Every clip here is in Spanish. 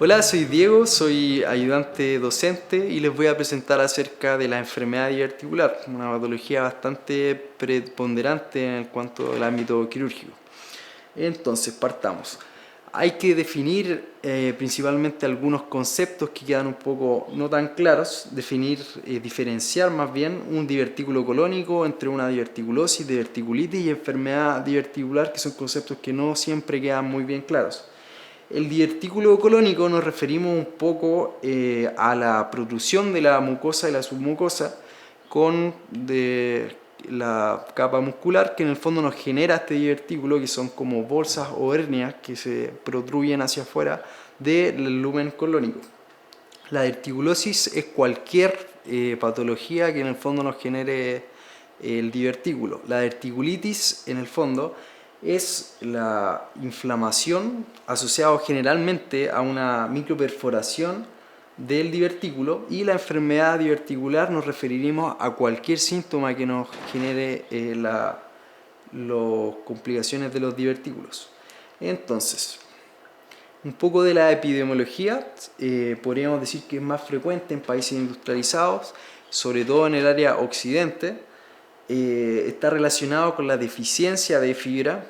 Hola, soy Diego, soy ayudante docente y les voy a presentar acerca de la enfermedad diverticular, una patología bastante preponderante en cuanto al ámbito quirúrgico. Entonces, partamos. Hay que definir principalmente algunos conceptos que quedan un poco no tan claros, diferenciar más bien un divertículo colónico entre una diverticulosis, diverticulitis y enfermedad diverticular, que son conceptos que no siempre quedan muy bien claros. El divertículo colónico nos referimos un poco a la protrusión de la mucosa y la submucosa con la capa muscular que en el fondo nos genera este divertículo, que son como bolsas o hernias que se protruyen hacia afuera del lumen colónico. La diverticulosis es cualquier patología que en el fondo nos genere el divertículo. La diverticulitis en el fondo es la inflamación asociada generalmente a una microperforación del divertículo, y la enfermedad diverticular nos referiremos a cualquier síntoma que nos genere las complicaciones de los divertículos. Entonces, un poco de la epidemiología, podríamos decir que es más frecuente en países industrializados, sobre todo en el área occidente. Está relacionado con la deficiencia de fibra,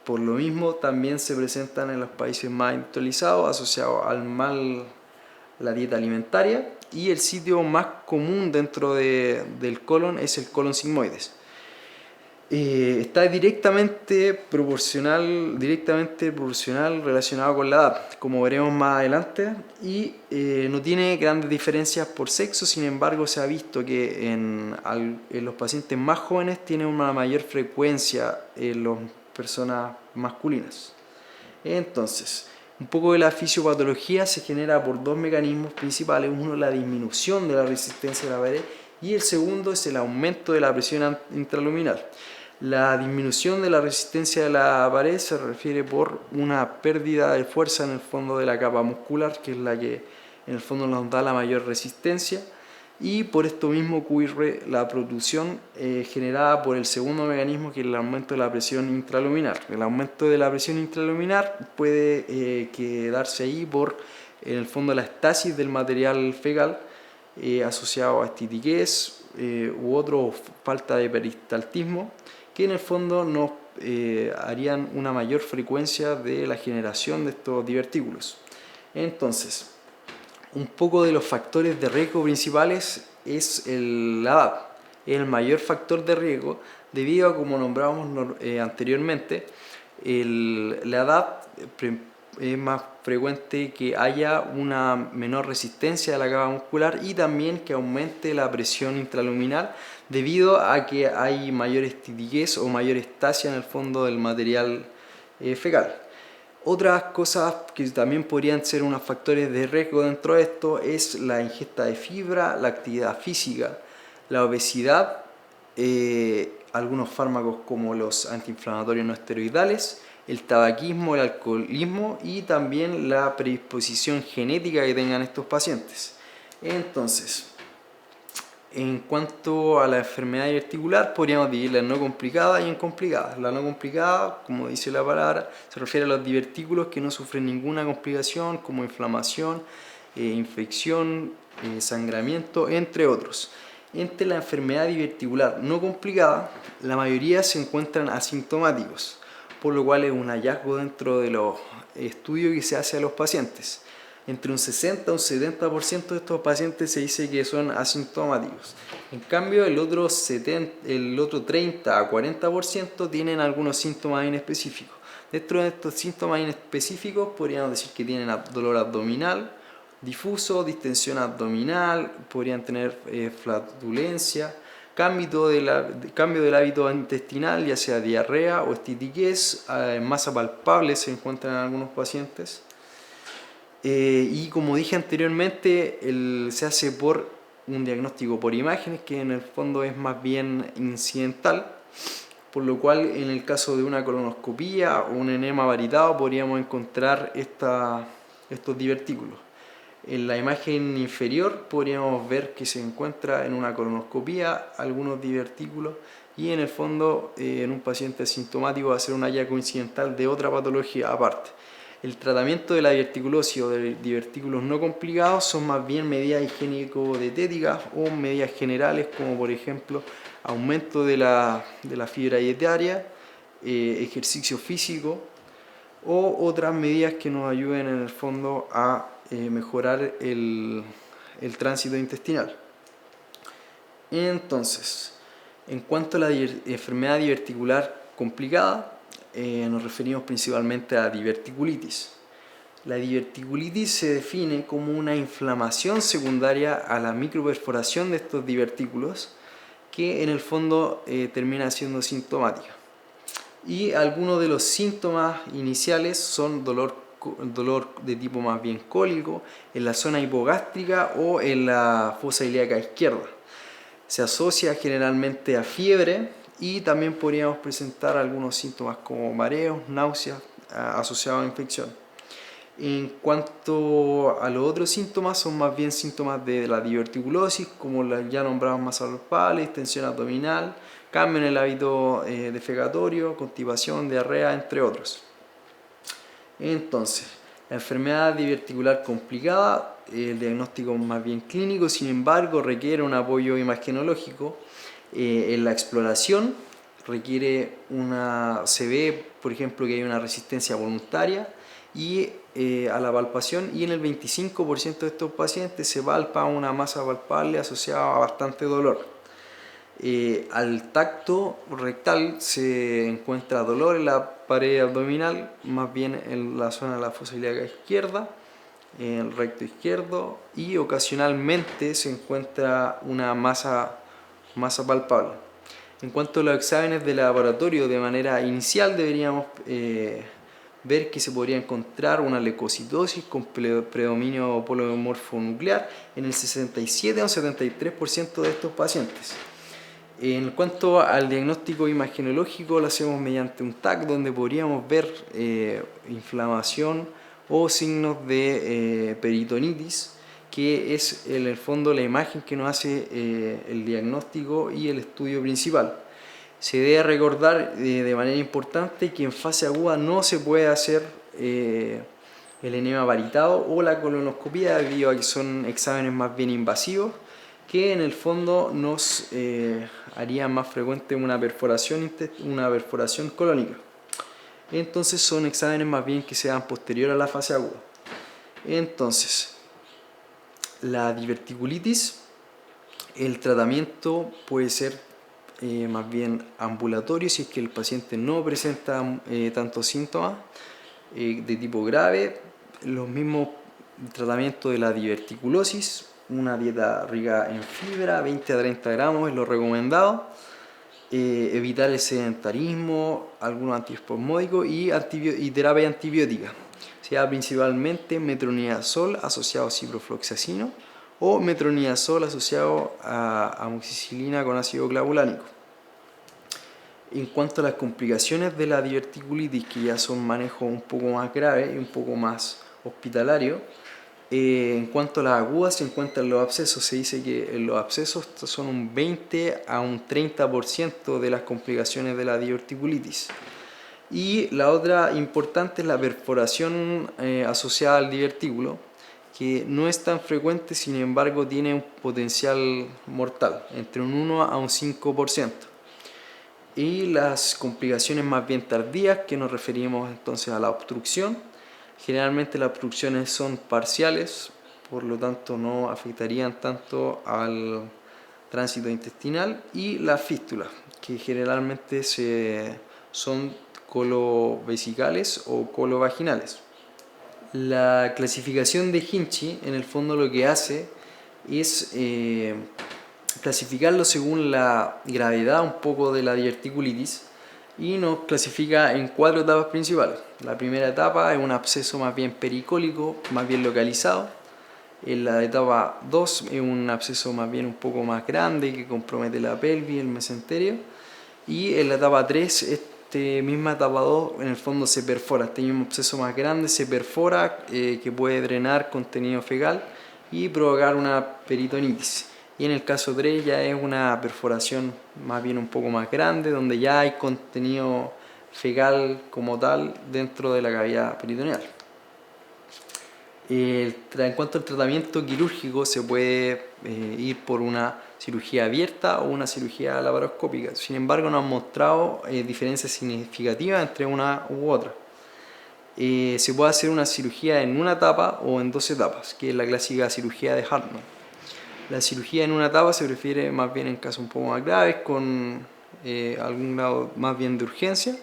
por lo mismo también se presentan en los países más industrializados, asociados al mal la dieta alimentaria, y el sitio más común dentro del colon es el colon sigmoides. Está directamente proporcional relacionado con la edad, como veremos más adelante, y no tiene grandes diferencias por sexo. Sin embargo, se ha visto que en los pacientes más jóvenes tiene una mayor frecuencia en las personas masculinas. Entonces, un poco de la fisiopatología se genera por dos mecanismos principales. Uno, la disminución de la resistencia de la pared, y el segundo es el aumento de la presión intraluminal. La disminución de la resistencia de la pared se refiere por una pérdida de fuerza en el fondo de la capa muscular, que es la que en el fondo nos da la mayor resistencia, y por esto mismo ocurre la protrusión generada por el segundo mecanismo, que es el aumento de la presión intraluminar. El aumento de la presión intraluminar puede quedarse ahí por en el fondo la estasis del material fecal asociado a estitiquez u otro, falta de peristaltismo, que en el fondo nos harían una mayor frecuencia de la generación de estos divertículos. Entonces, un poco de los factores de riesgo principales es la edad. Es el mayor factor de riesgo debido a, como nombramos anteriormente, la edad es más frecuente que haya una menor resistencia de la capa muscular, y también que aumente la presión intraluminal debido a que hay mayor estitiquez o mayor estasia en el fondo del material fecal. Otras cosas que también podrían ser unos factores de riesgo dentro de esto es la ingesta de fibra, la actividad física, la obesidad, algunos fármacos como los antiinflamatorios no esteroidales, el tabaquismo, el alcoholismo, y también la predisposición genética que tengan estos pacientes. Entonces, en cuanto a la enfermedad diverticular, podríamos dividirla en no complicada y en complicada. La no complicada, como dice la palabra, se refiere a los divertículos que no sufren ninguna complicación, como inflamación, infección, sangramiento, entre otros. Entre la enfermedad diverticular no complicada, la mayoría se encuentran asintomáticos, por lo cual es un hallazgo dentro de los estudios que se hace a los pacientes. Entre un 60 a un 70% de estos pacientes se dice que son asintomáticos. En cambio, el otro 30 a 40% tienen algunos síntomas inespecíficos. Dentro de estos síntomas inespecíficos podríamos decir que tienen dolor abdominal difuso, distensión abdominal, podrían tener flatulencia, cambio del hábito intestinal, ya sea diarrea o estitiquez, masa palpable se encuentran en algunos pacientes. Y como dije anteriormente, se hace por un diagnóstico por imágenes, que en el fondo es más bien incidental, por lo cual en el caso de una colonoscopía o un enema variado podríamos encontrar estos divertículos. En la imagen inferior podríamos ver que se encuentra en una colonoscopía algunos divertículos, y en el fondo en un paciente asintomático va a ser un hallazgo incidental de otra patología aparte. El tratamiento de la diverticulosis o de divertículos no complicados son más bien medidas higiénico-dietéticas o medidas generales, como por ejemplo aumento de la fibra dietaria, ejercicio físico o otras medidas que nos ayuden en el fondo a mejorar el tránsito intestinal. Entonces, en cuanto a la enfermedad diverticular complicada, nos referimos principalmente a diverticulitis. La diverticulitis se define como una inflamación secundaria a la microperforación de estos divertículos que en el fondo termina siendo sintomática. Y algunos de los síntomas iniciales son dolor de tipo más bien cólico en la zona hipogástrica o en la fosa ilíaca izquierda. Se asocia generalmente a fiebre y también podríamos presentar algunos síntomas como mareos, náuseas asociados a infección. En cuanto a los otros síntomas, son más bien síntomas de la diverticulosis, como las ya nombradas masas palpable, tensión abdominal, cambio en el hábito defecatorio, constipación, diarrea, entre otros. Entonces, la enfermedad diverticular complicada, el diagnóstico más bien clínico, sin embargo, requiere un apoyo imagenológico en la exploración. Se ve, por ejemplo, que hay una resistencia voluntaria y a la palpación, y en el 25% de estos pacientes se palpa una masa palpable asociada a bastante dolor. Al tacto rectal se encuentra dolor en la pared abdominal, más bien en la zona de la fosa ilíaca izquierda, en el recto izquierdo, y ocasionalmente se encuentra una masa palpable. En cuanto a los exámenes de laboratorio, de manera inicial deberíamos ver que se podría encontrar una leucocitosis con predominio polomorfo nuclear en el 67 o 73% de estos pacientes. En cuanto al diagnóstico imagenológico, lo hacemos mediante un TAC, donde podríamos ver inflamación o signos de peritonitis, que es en el fondo la imagen que nos hace el diagnóstico y el estudio principal. Se debe recordar de manera importante que en fase aguda no se puede hacer el enema varitado o la colonoscopia, debido a que son exámenes más bien invasivos, que en el fondo nos haría más frecuente una perforación colónica. Entonces son exámenes más bien que se dan posterior a la fase aguda. Entonces, la diverticulitis, el tratamiento puede ser más bien ambulatorio si es que el paciente no presenta tantos síntomas de tipo grave. Los mismos tratamientos de la diverticulosis, una dieta rica en fibra, 20 a 30 gramos es lo recomendado. Evitar el sedentarismo, algunos antiespasmódicos y terapia antibiótica. Se da principalmente metronidazol asociado a ciprofloxacino o metronidazol asociado a amoxicilina con ácido clavulánico. En cuanto a las complicaciones de la diverticulitis, que ya son manejos un poco más graves y un poco más hospitalarios, en cuanto a las agudas se encuentran los abscesos. Se dice que los abscesos son un 20 a un 30% de las complicaciones de la diverticulitis. Y la otra importante es la perforación asociada al divertículo, que no es tan frecuente, sin embargo tiene un potencial mortal, entre un 1 a un 5%. Y las complicaciones más bien tardías, que nos referimos entonces a la obstrucción. Generalmente las obstrucciones son parciales, por lo tanto no afectarían tanto al tránsito intestinal. Y las fístulas, que generalmente son colovesicales o colovaginales. La clasificación de Hinchey en el fondo lo que hace es clasificarlo según la gravedad un poco de la diverticulitis, y nos clasifica en 4 etapas principales. La primera etapa es un absceso más bien pericólico, más bien localizado. En la etapa 2 es un absceso más bien un poco más grande que compromete la pelvis y el mesenterio. Y en la etapa 3, misma etapa 2, en el fondo se perfora. Este mismo absceso más grande se perfora, que puede drenar contenido fecal y provocar una peritonitis. Y en el caso 3 ya es una perforación más bien un poco más grande, donde ya hay contenido fecal como tal dentro de la cavidad peritoneal. En cuanto al tratamiento quirúrgico, se puede ir por una cirugía abierta o una cirugía laparoscópica. Sin embargo, no han mostrado diferencias significativas entre una u otra. Se puede hacer una cirugía en una etapa o en dos etapas, que es la clásica cirugía de Hartmann. La cirugía en una etapa se prefiere más bien en casos un poco más graves, con algún grado más bien de urgencia,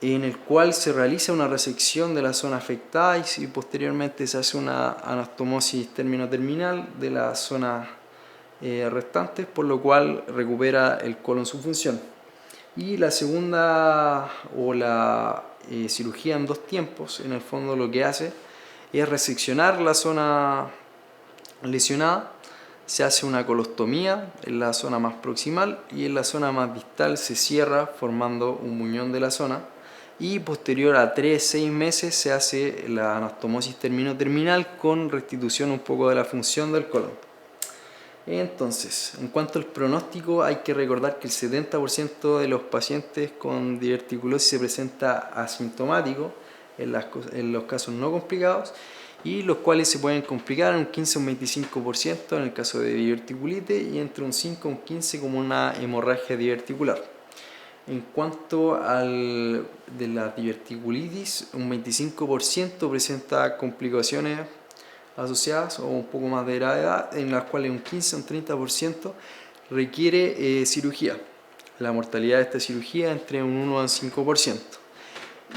en el cual se realiza una resección de la zona afectada y posteriormente se hace una anastomosis término-terminal de las zonas restantes, por lo cual recupera el colon su función. Y la segunda o la cirugía en dos tiempos, en el fondo lo que hace es reseccionar la zona lesionada, se hace una colostomía en la zona más proximal y en la zona más distal se cierra formando un muñón de la zona, y posterior a 3-6 meses se hace la anastomosis término-terminal con restitución un poco de la función del colon. Entonces, en cuanto al pronóstico, hay que recordar que el 70% de los pacientes con diverticulosis se presenta asintomático en los casos no complicados, y los cuales se pueden complicar en un 15 o un 25% en el caso de diverticulitis y entre un 5 o un 15% como una hemorragia diverticular. En cuanto al de la diverticulitis, un 25% presenta complicaciones asociadas o un poco más de gravedad, en las cuales un 15 o un 30% requiere cirugía. La mortalidad de esta cirugía es entre un 1 a un 5%.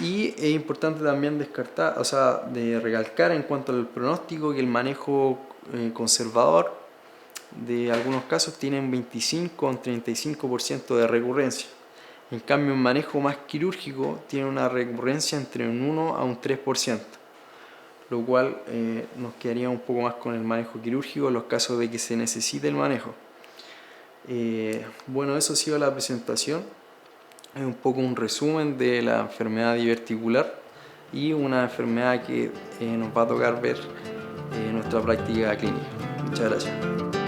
Y es importante también de recalcar en cuanto al pronóstico que el manejo conservador de algunos casos tiene un 25 o un 35% de recurrencia. En cambio, un manejo más quirúrgico tiene una recurrencia entre un 1 a un 3%, lo cual nos quedaría un poco más con el manejo quirúrgico en los casos de que se necesite el manejo. Bueno, eso ha sido la presentación. Es un poco un resumen de la enfermedad diverticular y una enfermedad que nos va a tocar ver en nuestra práctica clínica. Muchas gracias.